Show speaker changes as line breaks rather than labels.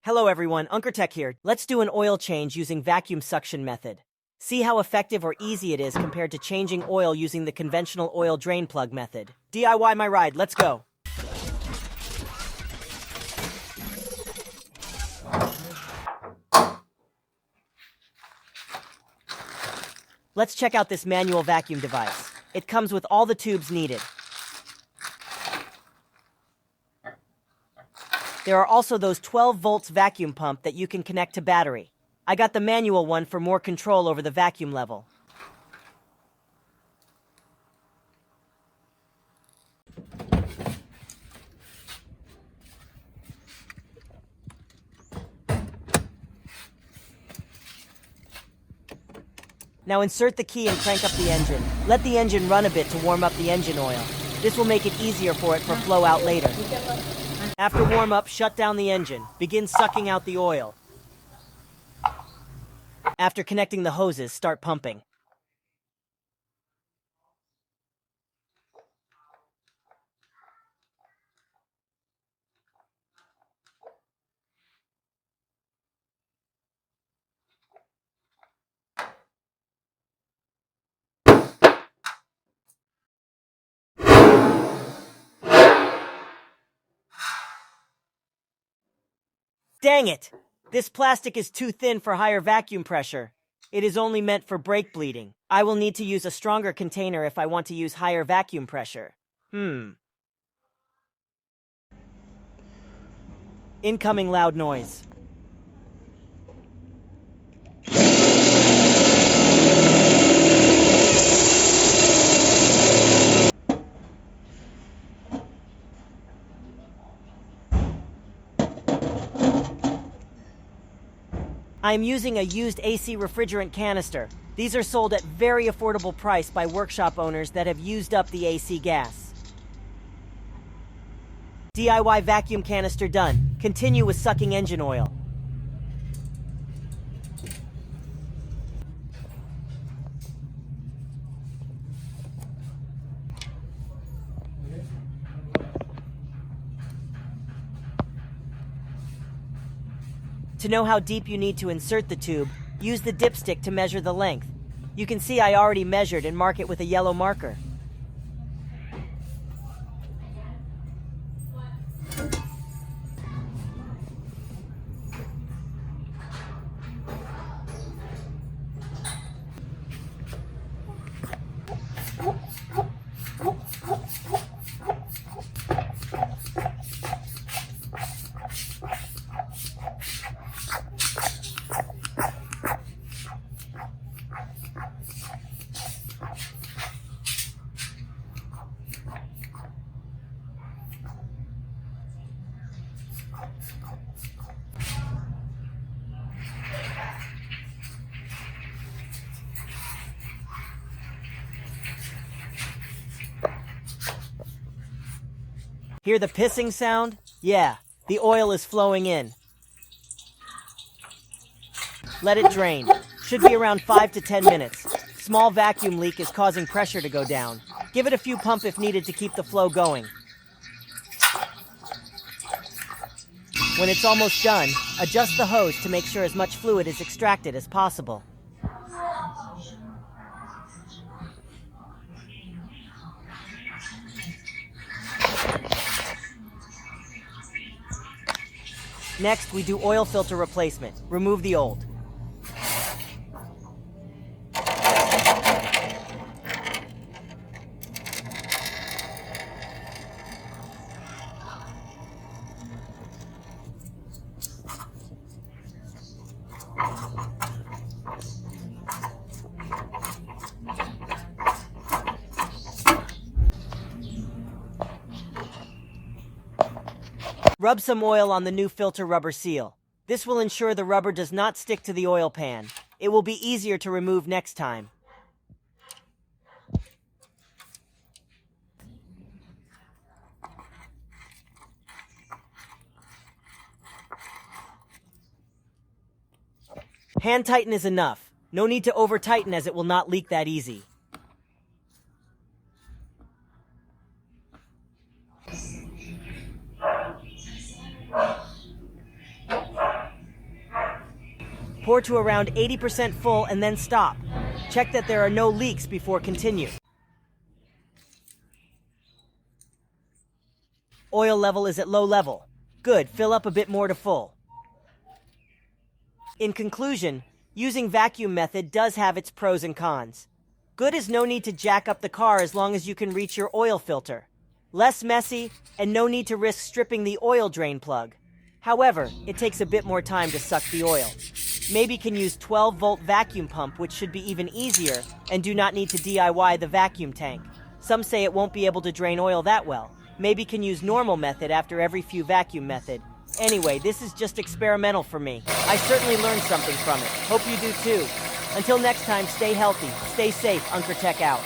Hello everyone, UnkerTech here. Let's do an oil change using vacuum suction method. See how effective or easy it is compared to changing oil using the conventional oil drain plug method. DIY my ride, let's go. Let's check out this manual vacuum device. It comes with all the tubes needed. There are also those 12 volts vacuum pump that you can connect to battery. I got the manual one for more control over the vacuum level. Now insert the key and crank up the engine. Let the engine run a bit to warm up the engine oil. This will make it easier for it for flow out later. After warm up, shut down the engine. Begin sucking out the oil. After connecting the hoses, start pumping. Dang it! This plastic is too thin for higher vacuum pressure. It is only meant for brake bleeding. I will need to use a stronger container if I want to use higher vacuum pressure. Incoming loud noise. I am using a used AC refrigerant canister. These are sold at very affordable price by workshop owners that have used up the AC gas. DIY vacuum canister done. Continue with sucking engine oil. To know how deep you need to insert the tube, use the dipstick to measure the length. You can see I already measured and mark it with a yellow marker. Hear the pissing sound? Yeah, the oil is flowing in. Let it drain. Should be around 5 to 10 minutes. Small vacuum leak is causing pressure to go down. Give it a few pumps if needed to keep the flow going. When it's almost done, adjust the hose to make sure as much fluid is extracted as possible. Next, we do oil filter replacement. Remove the old. Rub some oil on the new filter rubber seal. This will ensure the rubber does not stick to the oil pan. It will be easier to remove next time. Hand tighten is enough. No need to over tighten as it will not leak that easy. Pour to around 80% full and then stop. Check that there are no leaks before continue. Oil level is at low level. Good, fill up a bit more to full. In conclusion, using vacuum method does have its pros and cons. Good is no need to jack up the car as long as you can reach your oil filter. Less messy, and no need to risk stripping the oil drain plug. However, it takes a bit more time to suck the oil. Maybe can use 12-volt vacuum pump, which should be even easier, and do not need to DIY the vacuum tank. Some say it won't be able to drain oil that well. Maybe can use normal method after every few vacuum method. Anyway, this is just experimental for me. I certainly learned something from it. Hope you do too. Until next time, stay healthy, stay safe, Unker Tech out.